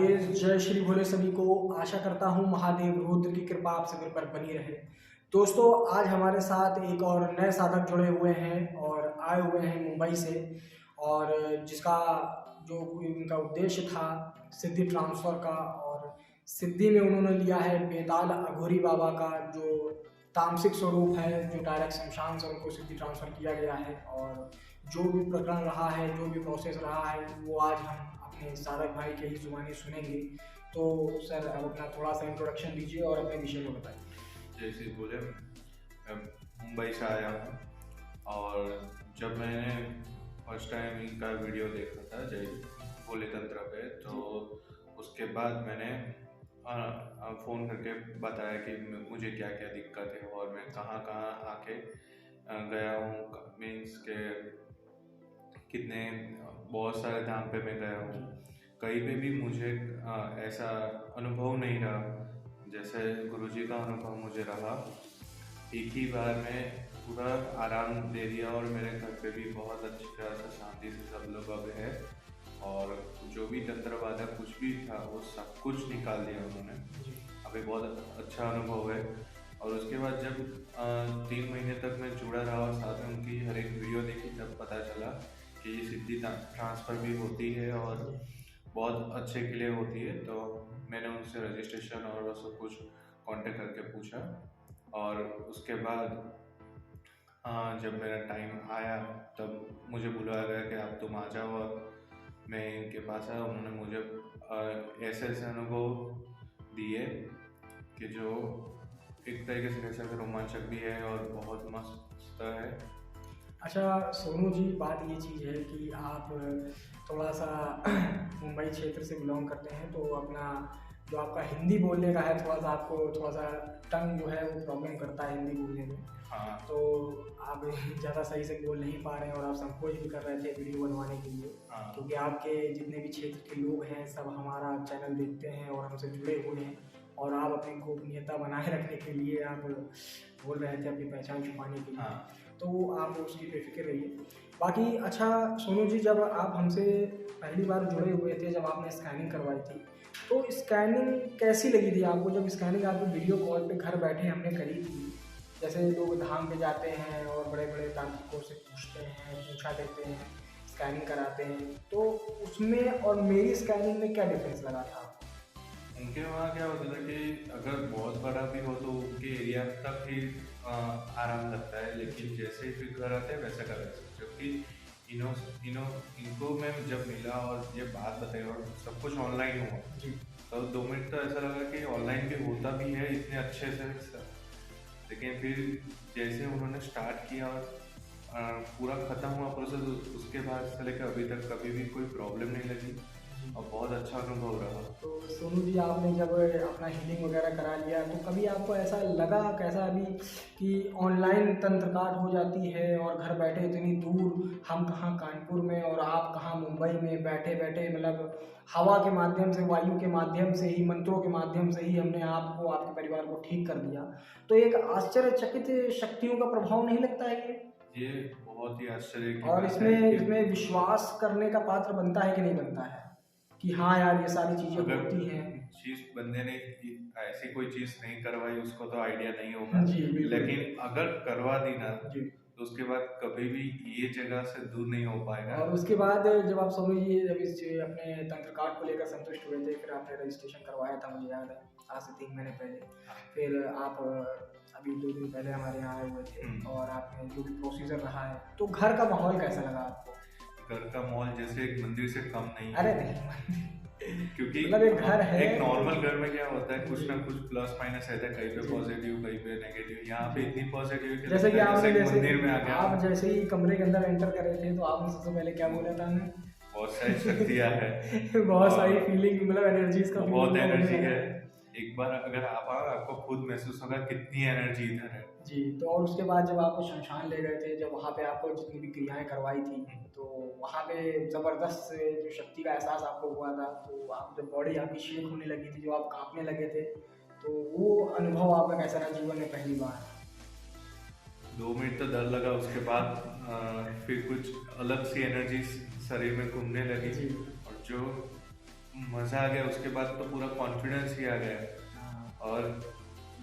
Guys, जय श्री भोले सभी को। आशा करता हूँ महादेव रुद्र की कृपा आप सभी पर बनी रहे। दोस्तों, आज हमारे साथ एक और नए साधक जुड़े हुए हैं और आए हुए हैं मुंबई से, और जिसका जो उनका उद्देश्य था सिद्धि ट्रांसफ़र का, और सिद्धि में उन्होंने लिया है बेताल अघोरी बाबा का जो तामसिक स्वरूप है, जो डायरेक्ट शमशान से उनको सिद्धि ट्रांसफ़र किया गया है। और जो भी प्रकरण रहा है, जो भी प्रोसेस रहा है, वो आज हम अपने साधक भाई के ही जुबानी सुनेंगे। तो सर, अब अपना थोड़ा सा इंट्रोडक्शन दीजिए और अपने विषय में बताइए। जय श्री भोले। मैं मुंबई से आया हूँ और जब मैंने फर्स्ट टाइम इनका वीडियो देखा था जय भोले तंत्र पे, तो उसके बाद मैंने फ़ोन करके बताया कि मुझे क्या क्या दिक्कत है और मैं कहाँ कहाँ आके गया हूँ। मीन्स के कितने बहुत सारे धाम पे मैं गया हूँ, कहीं पे भी मुझे ऐसा अनुभव नहीं रहा जैसे गुरुजी का अनुभव मुझे रहा। एक ही बार में पूरा आराम दे दिया और मेरे घर पे भी बहुत अच्छी तरह से शांति से सब लोग अब है, और जो भी तंत्र बाधा कुछ भी था वो सब कुछ निकाल दिया उन्होंने। अभी बहुत अच्छा अनुभव है। और उसके बाद जब 3 महीने तक मैं जुड़ा रहा और साथ में उनकी हर एक वीडियो देखी, तब पता चला कि सिद्धि ट्रांसफ़र भी होती है और बहुत अच्छे के लिए होती है। तो मैंने उनसे रजिस्ट्रेशन और वो सब कुछ कांटेक्ट करके पूछा, और उसके बाद जब मेरा टाइम आया तब मुझे बुलाया गया कि आप तुम आ जाओ। और मैं इनके पास आया, उन्होंने मुझे ऐसे ऐसे अनुभव दिए कि जो एक तरीके से कह सकते रोमांचक भी है और बहुत मस्त है। अच्छा सोनू जी, बात ये चीज़ है कि आप थोड़ा सा मुंबई क्षेत्र से बिलोंग करते हैं, तो अपना जो आपका हिंदी बोलने का है, थोड़ा सा आपको थोड़ा सा टंग जो है वो प्रॉब्लम करता है हिंदी बोलने में। हाँ। तो आप ज़्यादा सही से बोल नहीं पा रहे हैं और आप संकोच भी कर रहे थे वीडियो बनवाने के लिए। हाँ। क्योंकि आपके जितने भी क्षेत्र के लोग हैं सब हमारा चैनल देखते हैं और हमसे जुड़े हुए हैं, और आप अपनी गोपनीयता बनाए रखने के लिए आप बोल रहे थे अपनी पहचान छुपाने के लिए। हाँ। तो आप उसकी बेफिक्र रहिए। बाकी अच्छा सोनू जी, जब आप हमसे पहली बार जुड़े हुए थे, जब आपने स्कैनिंग करवाई थी, तो स्कैनिंग कैसी लगी थी आपको? जब स्कैनिंग आपको वीडियो कॉल पे घर बैठे हमने करी थी, जैसे लोग धाम पे जाते हैं और बड़े बड़े तांत्रिकों से पूछते हैं, पूछा देते हैं, स्कैनिंग कराते हैं, तो उसमें और मेरी स्कैनिंग में क्या डिफरेंस लगा था? उनके वहाँ क्या होता था कि अगर बहुत बड़ा भी हो तो उनके एरिया तक ही आराम लगता है, लेकिन जैसे ही फिर घर आते हैं वैसा कर सकते। जबकि इनको मैं जब मिला और ये बात बताई और सब कुछ ऑनलाइन हुआ, तो 2 मिनट तो ऐसा लगा कि ऑनलाइन भी होता भी है इतने अच्छे से। लेकिन फिर जैसे उन्होंने स्टार्ट किया और पूरा ख़त्म हुआ प्रोसेस, उसके बाद से लेकर अभी तक कभी भी कोई प्रॉब्लम नहीं लगी और बहुत अच्छा अनुभव रहा। तो सोनू जी, आपने जब अपना हीलिंग वगैरह करा लिया, तो कभी आपको ऐसा लगा कैसा अभी कि ऑनलाइन तंत्र काट हो जाती है और घर बैठे इतनी दूर, हम कहाँ कानपुर में और आप कहाँ मुंबई में, बैठे बैठे मतलब हवा के माध्यम से, वायु के माध्यम से ही, मंत्रों के माध्यम से ही हमने आपको, आपके परिवार को ठीक कर दिया? तो एक आश्चर्यचकित शक्तियों का प्रभाव नहीं लगता है ये बहुत ही आश्चर्य की और बात है इसमें विश्वास करने का पात्र बनता है कि नहीं बनता है कि हाँ यार ये सारी चीजें होती हैं? चीज बंदे ने ऐसी कोई चीज नहीं करवाई, उसको तो आइडिया नहीं होगा। जी, लेकिन अगर करवा दी ना, जी। तो उसके बाद कभी भी ये जगह से दूर नहीं हो पाएगा। और उसके बाद जब आप सोनू जी जब इस अपने तंत्र कार्ड को लेकर संतुष्ट हुए थे, फिर आपने रजिस्ट्रेशन करवाया था, मुझे याद है, आज से 3 महीने पहले। फिर आप अभी 2 दिन पहले हमारे यहाँ आए हुए थे और आपने जो भी प्रोसीजर रहा है, तो घर का माहौल कैसा लगा आपको? घर का माहौल जैसे एक मंदिर से कम नहीं है। अरे नहीं, क्योंकि मतलब एक घर है। एक नॉर्मल घर में क्या होता है, कुछ ना कुछ प्लस माइनस रहता है, कहीं पे पॉजिटिव कहीं पे नेगेटिव। यहाँ पे इतनी पॉजिटिव जैसे कि आपने मंदिर में आ गया। आप जैसे ही कमरे के अंदर एंटर कर रहे थे, तो आपने सबसे पहले क्या बोला था? हमें बहुत सारी शक्तियाँ है बहुत सारी फीलिंग, मतलब एनर्जीज का बहुत एनर्जी है। एक बार अगर आप आओ, आपको खुद महसूस होगा कितनी एनर्जी इधर है जी। तो और उसके बाद जब आपको शमशान ले गए थे, जब वहाँ पे आपको जितनी भी क्रियाएं करवाई थी, तो वहाँ पे ज़बरदस्त जो शक्ति का एहसास आपको हुआ था, तो आप जब बॉडी आपकी शेक होने लगी थी, जो आप कांपने लगे थे, तो वो अनुभव आपका कैसा रहा जीवन में पहली बार? 2 मिनट तो डर लगा, उसके बाद फिर कुछ अलग सी एनर्जी शरीर में घूमने लगी। और जो मज़ा आ गया, उसके बाद तो पूरा कॉन्फिडेंस ही आ गया। हाँ। और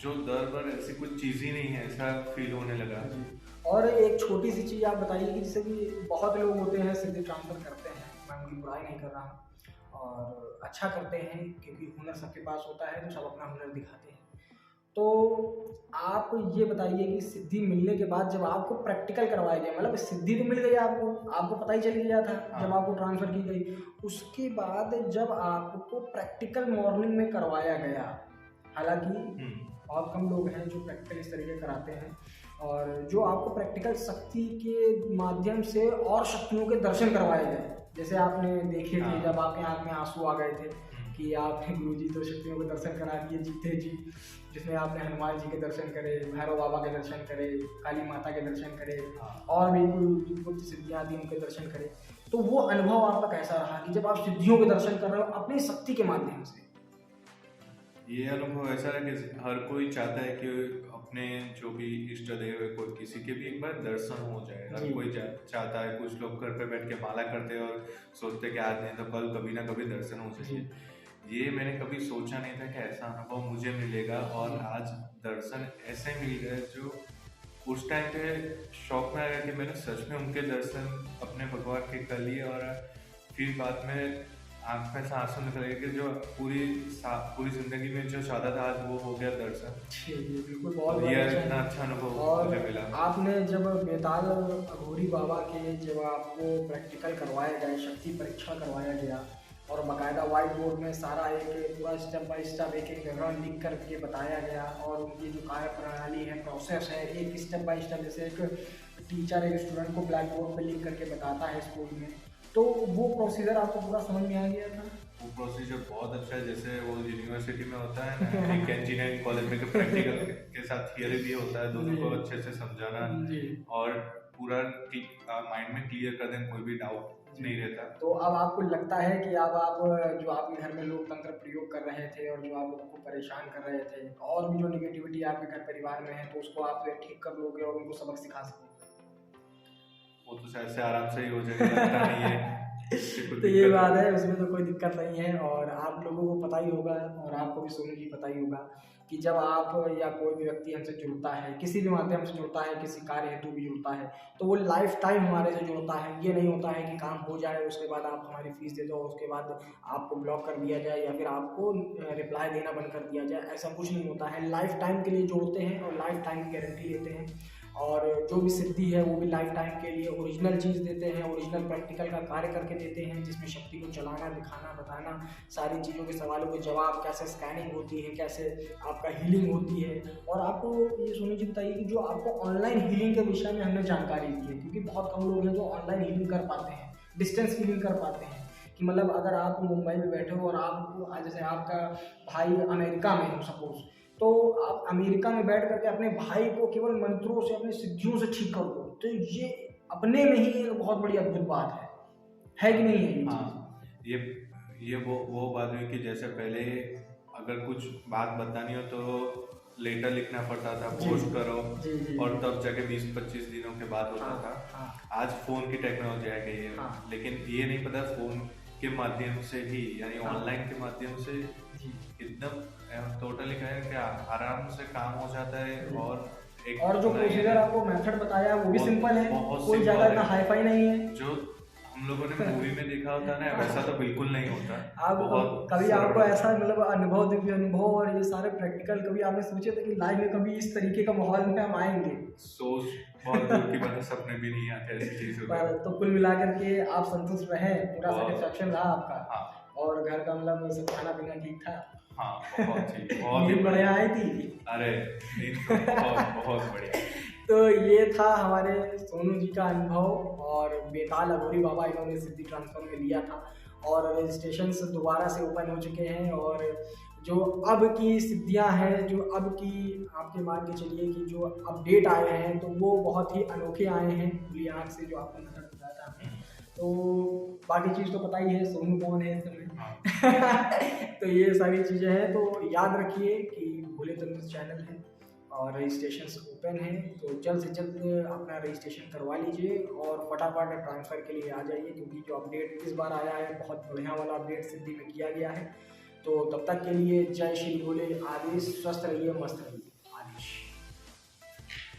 जो दर पर ऐसी कुछ चीज़ ही नहीं है, ऐसा फील होने लगा। जी। और एक छोटी सी चीज़ आप बताइए कि जैसे कि बहुत लोग होते हैं सिद्धि ट्रांसफ़र करते हैं, मैं उनकी बुराई नहीं कर रहा हूँ और अच्छा करते हैं क्योंकि हुनर सबके पास होता है तो सब अपना हुनर दिखाते हैं। तो आप ये बताइए कि सिद्धि मिलने के बाद जब आपको प्रैक्टिकल करवाया गया, मतलब सिद्धि तो मिल गई आपको, आपको पता ही चल गया था जब हाँ। आपको ट्रांसफ़र की गई। उसके बाद जब आपको प्रैक्टिकल मॉर्निंग में करवाया गया, हालाँकि बहुत कम लोग हैं जो प्रैक्टिकल इस तरीके कराते हैं, और जो आपको प्रैक्टिकल शक्ति के माध्यम से और शक्तियों के दर्शन करवाए गए, जैसे आपने देखे थे हाँ। जब आपके आँख में आंसू आ गए थे कि आपने गुरुजी तो शक्तियों के दर्शन करा दिए जीते जी, जिसमें आपने हनुमान जी के दर्शन करे, भैरव बाबा के दर्शन करे, काली माता के दर्शन करे, हाँ। और भी कोई गुप्त सिद्धियाँ थी उनके दर्शन करे। तो वो अनुभव आपका कैसा रहा कि जब आप सिद्धियों के दर्शन कर रहे हो अपनी शक्ति के माध्यम से? ये अनुभव ऐसा है कि हर कोई चाहता है कि अपने जो भी इष्ट देव है, कोई किसी के भी एक बार दर्शन हो जाए। हर जी। कोई चाहता है। कुछ लोग घर पे बैठ के माला करते हैं और सोचते हैं कि आज नहीं तो कल कभी ना कभी दर्शन हो जी। जाएंगे। ये मैंने कभी सोचा नहीं था कि ऐसा अनुभव मुझे मिलेगा, और आज दर्शन ऐसे मिल गए जो उस टाइम पे शौक में आ गया कि मैंने सच में उनके दर्शन अपने भगवान के कर लिए। और फिर बाद में आँख में से आंसू निकल गए कि जो पूरी जिंदगी में जो चाहता था आज वो हो गया दर्शन। जी, जी, बिल्कुल बहुत ये अच्छा इतना है। अच्छा अनुभव और मुझे मिला। आपने जब बेताल अघोरी बाबा के जब आपको प्रैक्टिकल करवाया गया, शक्ति परीक्षा करवाया गया और बाकायदा व्हाइट बोर्ड में सारा एक पूरा स्टेप बाय स्टेप एक विवरण लिख करके बताया गया, और उनकी जो कार्य प्रणाली है, प्रोसेस है, एक स्टेप बाय स्टेप, जैसे एक टीचर एक स्टूडेंट को ब्लैक बोर्ड पे लिख करके बताता है स्कूल में, तो वो प्रोसीजर आपको पूरा समझ में आ गया था? वो प्रोसीजर बहुत अच्छा है। जैसे वो यूनिवर्सिटी में होता है ना, एक इंजीनियरिंग कॉलेज में प्रैक्टिकल के साथ थियरी भी होता है, दोनों को अच्छे से समझाना जी। और पूरा माइंड में क्लियर कर देना, कोई भी डाउट नहीं रहता। तो अब आपको लगता है कि अब आप जो आपके घर में लोग तंत्र प्रयोग कर रहे थे और जो आप लोगों को परेशान कर रहे थे, और भी जो निगेटिविटी आपके घर परिवार में है, तो उसको आप ठीक कर लोगे और उनको सबक सिखा सकोगे? वो तो शायद से आराम से ही हो जाएगा, लगता नहीं है कि कुछ तो ये दिक्कत बात है। है, उसमें तो कोई दिक्कत नहीं है, और आप लोगों को पता ही होगा और आपको भी सोनू जी पता ही होगा कि जब आप या कोई भी व्यक्ति हमसे जुड़ता है, किसी भी माध्यम से जुड़ता है, किसी कार्य हेतु भी जुड़ता है, तो वो लाइफ टाइम हमारे से जुड़ता है। ये नहीं होता है कि काम हो जाए उसके बाद आप हमारी फीस दे दो, उसके बाद आपको ब्लॉक कर दिया जाए या फिर आपको रिप्लाई देना बंद कर दिया जाए, ऐसा कुछ नहीं होता है। लाइफ टाइम के लिए जोड़ते हैं और लाइफ टाइम की गारंटी लेते हैं, और जो भी सिद्धि है वो भी लाइफ टाइम के लिए ओरिजिनल चीज़ देते हैं, ओरिजिनल प्रैक्टिकल का कार्य करके देते हैं, जिसमें शक्ति को चलाना, दिखाना, बताना, सारी चीज़ों के सवालों के जवाब, कैसे स्कैनिंग होती है, कैसे आपका हीलिंग होती है। और आपको ये सोनू जी बताइए कि जो आपको ऑनलाइन हीलिंग के विषय में हमने जानकारी दी है, क्योंकि बहुत कम लोग हैं जो ऑनलाइन हीलिंग कर पाते हैं, डिस्टेंस हीलिंग कर पाते हैं, कि मतलब अगर आप मुंबई में बैठे हो और आप जैसे आपका भाई अमेरिका में हो सपोज, तो आप अमेरिका में बैठ करके अपने भाई को केवल मंत्रों से, अपनी सिद्धियों से ठीक कर दो, तो ये अपने में ही एक बहुत बड़ी अद्भुत बात है कि नहीं है ये चीज़? हाँ, ये वो बात हुई कि जैसे पहले अगर कुछ बात बतानी हो तो लेटर लिखना पड़ता था, जी, पोस्ट करो, जी, जी, और तब जाके 20-25 दिनों के बाद होता हाँ, था। हाँ, आज फोन की टेक्नोलॉजी आ गई है, हाँ। लेकिन ये नहीं पता फोन के माध्यम से ही, यानी हाँ। ऑनलाइन के माध्यम से जी। एकदम टोटली कहें कि आराम से काम हो जाता है। जी। और एक और जो अपना ये प्रोसीजर आपको मेथड बताया है वो भी बहुत- सिंपल है, बहुत कोई simple ज़्यादा है। इतना हाई-फाई नहीं है। जो हम लोगों ने मूवी में देखा होता है ना, वैसा तो बिल्कुल नहीं होता। आप बहुत कभी सरल आपको होता है। ऐसा मतलब अनुभव, दिव्य अनुभव और ये सारे प्रैक्टिकल, कभी आपने सोचे थे कि लाइव में कभी इस तरीके का माहौल में हम आएंगे? सोच बहुत दूर की बात है, सपने भी नहीं आते ऐसी चीजों पर में। तो कुल मिलाकर के आप संतुष्ट रहे, पूरा बहुत। सेटिस्फैक्शन रहा आपका, हाँ और घर का मतलब सब खाना पीना ठीक था? हाँ, बहुत ही बहुत ही नींद बढ़िया आई थी? अरे नींद तो बहुत बहुत बढ़िया। तो ये था हमारे सोनू जी का अनुभव, और बेताल अघोरी बाबा इन्होंने सिद्धि ट्रांसफर में लिया था, और रजिस्ट्रेशन दोबारा से ओपन हो चुके हैं, और जो अब की सिद्धियां हैं, जो अब की आपके मान के चलिए कि जो अपडेट आए हैं, तो वो बहुत ही अनोखे आए हैं, खुली आँख से जो आपको नजर बताया था हमें। तो बाकी चीज़ तो पता ही है सोनू कौन है इस समय। हाँ। तो ये सारी चीज़ें हैं, तो याद रखिए कि भोले तंत्र चैनल है, और रजिस्ट्रेशन ओपन है, तो जल्द से जल्द अपना रजिस्ट्रेशन करवा लीजिए और फटाफट ट्रांसफ़र के लिए आ जाइए, क्योंकि जो अपडेट इस बार आया है बहुत बढ़िया वाला अपडेट सिद्धि में किया गया है। तो तब तक के लिए जय श्री भोले, आदेश, स्वस्थ रहिए, मस्त रहिए।